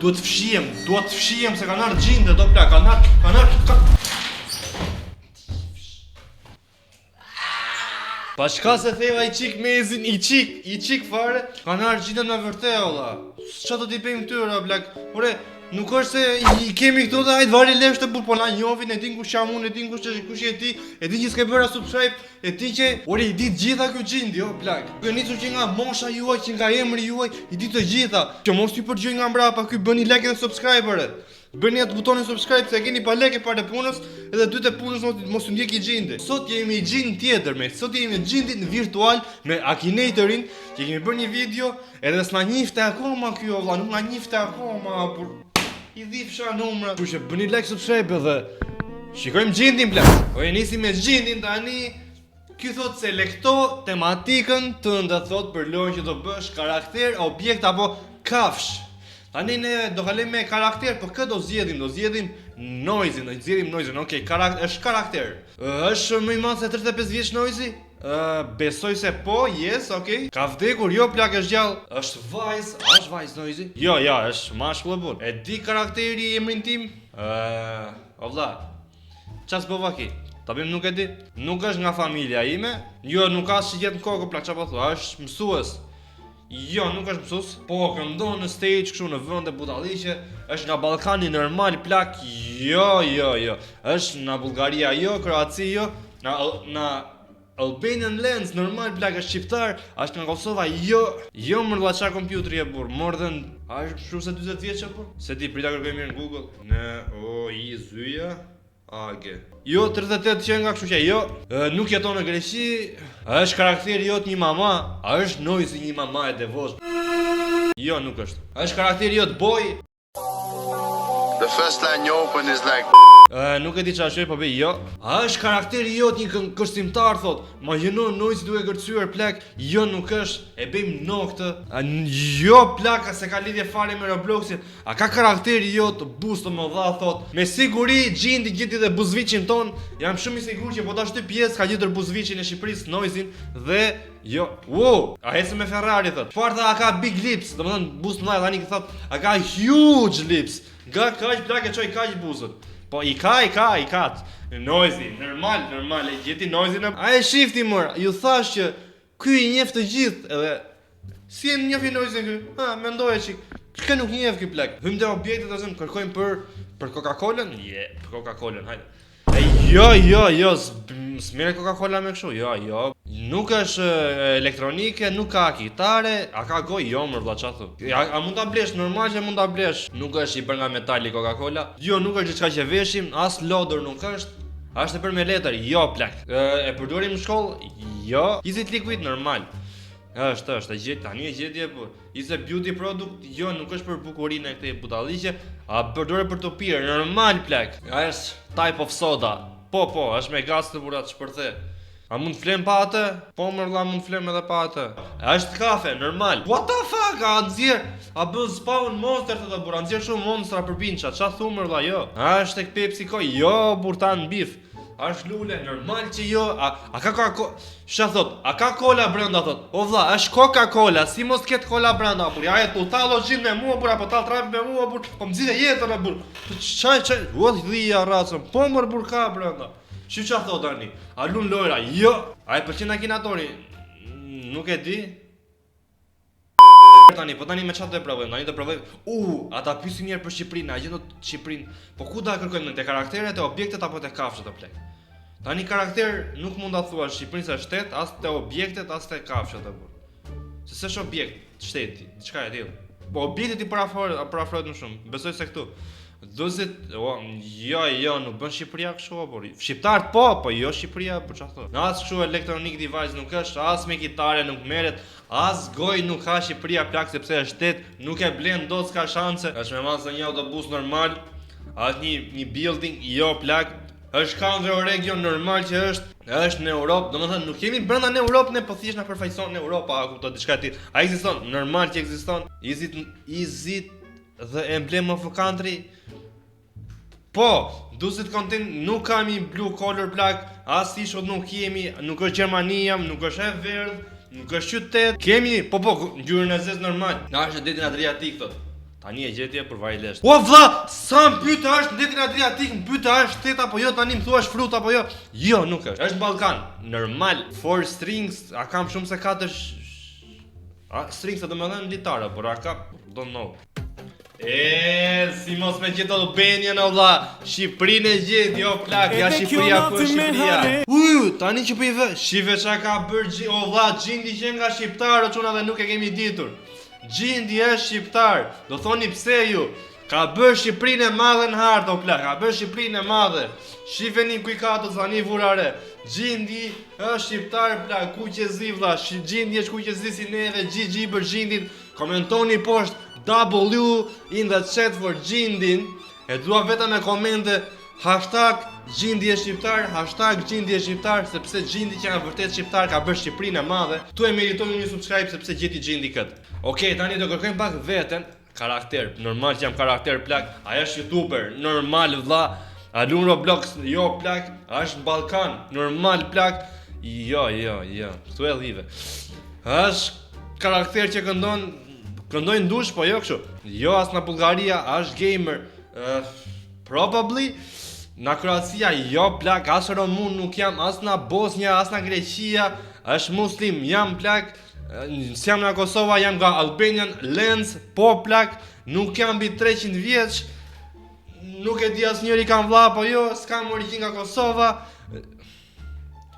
Duhet të fshihem se kanë ardhur gjinde do plak, kanë ardhur. Pa shka se theva i qik mezin, i qik fare, kanë ardhur gjinde me vërtet olla. Ç'a do t'i bëjmë këtyre plak? Ore, nuk është se i kemi këtu dhe hajt vari lefsh të burr, po na njohin, e din kush jam unë, e din kush je ti, e din që s'ke bëra subscribe, e din që ore i di të gjitha ky gjindi, o plak. Ky nisur që nga mosha juaj, që nga emri juaj, i di të gjitha. Që mos ju përgjoj nga mbrapa, ky bëni like dhe subscribe-ore. Bëni atë butonin subscribe se keni pa lekë para punës, edhe dytë punës mos u ndjeki gjindi. Sot jemi gjin tjetër sot jemi gjindit virtual me Akinatorin, që kemi bërë një video, edhe s'na njifte akoma ky valla, nuk na njifte akoma, por i dhifsha numra. Kështu që bëni like subscribe edhe shikojmë gjindin plak. Po e nisim me gjindin tani. Ky thot selekto tematikën tënde, thot për lojën që do bësh, karakter, objekt apo kafsh. Tani ne do kalojmë me karakter, po kë do zgjedhim noizin, okej, është karakter. Është më i madh se 35 vjeç noizi? Besoj se po, yes, okej. Ka vdekur, jo plak është gjallë. Është vajz noizi? Jo, është mashkull e bukur. E di karakteri emrin tim? O vlla. Ças bëva ki? Ta bëjmë nuk e di. Nuk është nga familja ime. Jo, nuk ka si jetë në kokë plak, çfarë po thua? Është mësues. Jo, nuk është mësues, po këndon në stage kështu në vende budalliqe, është nga Ballkani normal plak. Jo. Është nga Bullgaria, jo, Kroaci, jo, na Albanian Lands normal plak, është shqiptar, është nga Kosova, jo më rllaça kompjuteri e burr, është kështu se 40 vjeç apo? Se ti prita kërkoj mirë në Google. Zyja AG. Jo, 38 që nga kështu që jo, nuk jeton në Greqi, është karakteri jot një mama, a është noizi një mama e devotshme? Jo, nuk është. Është karakteri jot boy. The first line you open is like Nuk e di çfarë shoj, po bëj jo. A është karakteri jot një kostimtar thot? Ma jenon noizi duke kërcyer plak? Jo, nuk është. E bëjmë noktë. Jo plak, se ka lidhje fare me Robloxin. A ka karakteri jot busto më dha thot? Me siguri gjindi gjeti dhe buzviçin ton. Jam shumë i sigurt që po ta shtyp pjesë ka gjetur buzviçin e Shqipërisë noizin dhe jo. A ecën me Ferrari thot. Çfarë tha, a ka big lips? Domethënë buz të mëdha tani thot, a ka huge lips. Nga kaq plak e çoj kaq buzën. Po i ka. Noizi, normal, e gjeti noizin. A e shifti mor, ju thash që ky i njeh të gjithë, edhe si e njeh noizin ky? Mendoje çik. Kë nuk njeh ky plak. Hym te objektet ose kërkojmë për Coca-Colën? Për Coca-Colën, hajde. Jo, s'merr Coca-Cola me kështu. Jo. Nuk është elektronike, nuk ka kitare, a ka gojë? Jo, më valla çfarë thon. A mund ta blesh normal që mund ta blesh? Nuk është i bërë nga metali Coca-Cola. Jo, nuk është diçka që veshim, as lodër nuk është. Është e bërë me letër? Jo, plak. E përdorim në shkollë? Jo. Izit liquid normal. Është, tani e gjetje po. Is a beauty product? Jo, nuk është për bukurinë e këtij budalliqe, a përdoret për të pirë, normal plak. Është type of soda. Po, është me gaz të burat shpërthe. A mund të flem pa atë? Po më valla mund të flem edhe pa atë. Është kafe, normal. What the fuck? A nxjerr? A bën spawn monster të burra, nxjerr shumë monstra për pinça. Ç'a thumë valla, jo. Është tek Pepsi Co? Jo, burtan bif. Është lule, normal që jo. A ka Coca-Cola? Ç'a thot? A ka cola brenda thot? O vlla, është Coca-Cola, si mos ket cola brenda burr. Ja e tu tallo gjin me mua burr, apo tall trap me mua burr. Po mzile jetën e burr. Ç'a? U dhia racën. Po mor burr ka brenda. Ç'a thot tani? A lun lojra? Jo. A e pëlqen Akinatori? Nuk e di. Tani me çfarë do të provojmë? Tani do provojmë. Ata pyesin njerë për Shqipërinë, a gjen dot Shqipërinë. Po ku do ta kërkojmë te karakteret, te objektet apo te kafshët o plak? Tani karakter nuk mund ta thuash Shqipërinë se shtet, as te objektet, as te kafshët apo. Se s'është objekt, shteti, diçka e tillë. Po objektet i parafrohet më shumë. Besoj se këtu. Jo, nuk bën Shqipëria kështu apo. Shqiptar po jo Shqipëria, po çfarë thon? As kështu electronic device nuk është, as me kitare nuk merret, as goj nuk ka Shqipëria plak sepse është shtet, nuk e blen dot, s'ka shanse. Është me masë një autobus normal, as një building, jo plak. Është country or region normal që është në Europë, domethënë nuk jemi brenda në Europë, ne po thjesht na përfaqëson në Europë, a kupton diçka e tillë. A ekziston? Normal që ekziston. Is it the emblem of a country? Po, does it contain, nuk kam i blue color plak, as ishut nuk kemi, nuk është Gjermania, nuk është e verdh, nuk është qytet. Kemi, po, ngjyrën e zezë normal. Na është detin Adriatik thot. Tani e gjetje për varilesh. O vlla, sa më pyet është ndetin Adriatik, më pyet është tet apo jo, tani më thua është frut apo jo. Jo, nuk është. Është në Ballkan. Normal, 4 strings, a kam shumë se 4 strings, domethënë litara, por a ka don't know. Si mos me gjetë Albanian o vlla, Shqipërinë e gjetë, jo plak, ja Shqipëria ku është Shqipëria. Tani që po i vë, shive çka ka bërë o vlla, Gjindi që nga shqiptar o çuna dhe nuk e kemi ditur. Gjindi është shqiptar, do thoni pse ju. Ka bërë Shqipërinë e madhe në hartë o plak, ka bërë Shqipërinë e madhe. Shifeni ku i ka të zani vurare. Gjindi është shqiptar plak, kuqezi vlla, Gjindi është kuqezi si neve, GG për Gjindin. Komentoni poshtë W in the chat for Gjindin. E dua vetëm me komente hashtag Gjindi e shqiptar, hashtag Gjindi e shqiptar, sepse Gjindi që nga vërtet shqiptar ka bërë Shqipërinë e madhe. Tu e meritoni një subscribe sepse gjeti Gjindi këtë. Okej, tani do kërkojmë pak veten, karakter, normal që jam karakter plak, ajo është youtuber, normal vlla. A lun Roblox, jo plak, është në Ballkan, normal plak. Jo, këtu e dhive. Është karakter që këndojnë ndush, po jo kështu. Jo, as në Bullgaria, është gamer. Probably. Në Kroacia, jo plak, as Romun nuk jam, as në Bosnia, as në Greqia. është muslim, jam plak. S'jam nga Kosova, jam nga Albanian Lands, po plak. Nuk jam mbi 300 vjeç. Nuk e di asnjëri kam vlla apo jo, s'kam origjinë nga Kosova.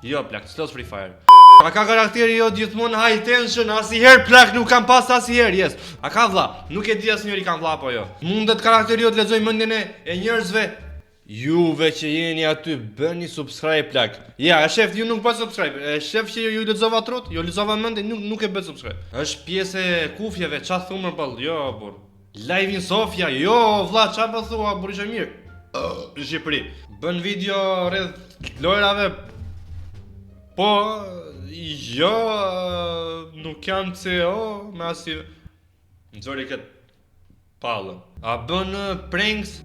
Jo plak, s'los Free Fire. A ka karakteri jo gjithmonë high tension, asnjëherë plak nuk kam pas asnjëherë, yes. A ka vlla? Nuk e di asnjëri kam vlla apo jo. Mundet karakteri jo të lexoj mendjen e njerëzve. Juve që jeni aty, bëni subscribe plak. Ja, e shef, ju nuk bë subscribe. E shef që ju lexova trut, ju lexova mendjen, nuk e bë subscribe. Është pjesë e kufjeve, ça thumër ball, jo burr. Live in Sofia, jo vlla, ça po thua, burr ishte mirë. Në Shqipëri. Bën video rreth lojrave. Po, jo, nuk jam CEO, me asnjë. Nxori kët pallën. A bën pranks?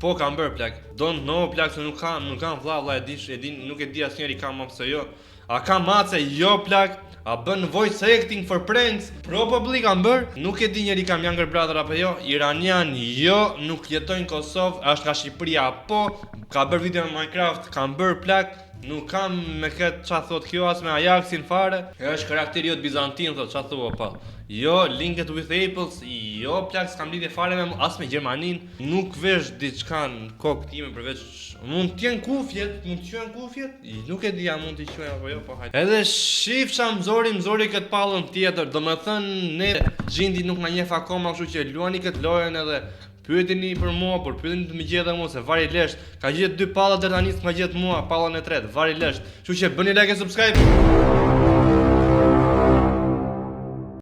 Po kam bër plak. Don't know plak se nuk kam vlla, e di, nuk e di asnjëri kam apo jo. A kam mace? Jo plak. A bën voice acting for pranks? Probably kam bër. Nuk e di njëri kam younger brother apo jo. Iranian? Jo, nuk jetoj në Kosovë, është nga Shqipëria apo ka bër video në Minecraft, kam bër plak. Nuk kam me këtë qa thot kjo as me Ajaxin fare. Është karakteri jot bizantin thot, qa thua pa. Jo, Linked with Apples, jo plak s'kam lidhje fare me as me Gjermanin. Nuk vesh diçka në kokë time përveç mund t'jen kufjet, nuk e di a mund t'i quajnë apo jo, po hajde. Edhe shifsha mzori këtë pallën tjetër, domethënë ne Gjindi nuk na njeh akoma, kështu që luani këtë lojën edhe pyeteni për mua, por pyeteni të më gjetë mua se vari lesht. Ka gjetë 2 palla deri tani s'ma gjet mua pallën e tretë, vari lesht. Kështu që bëni like e subscribe.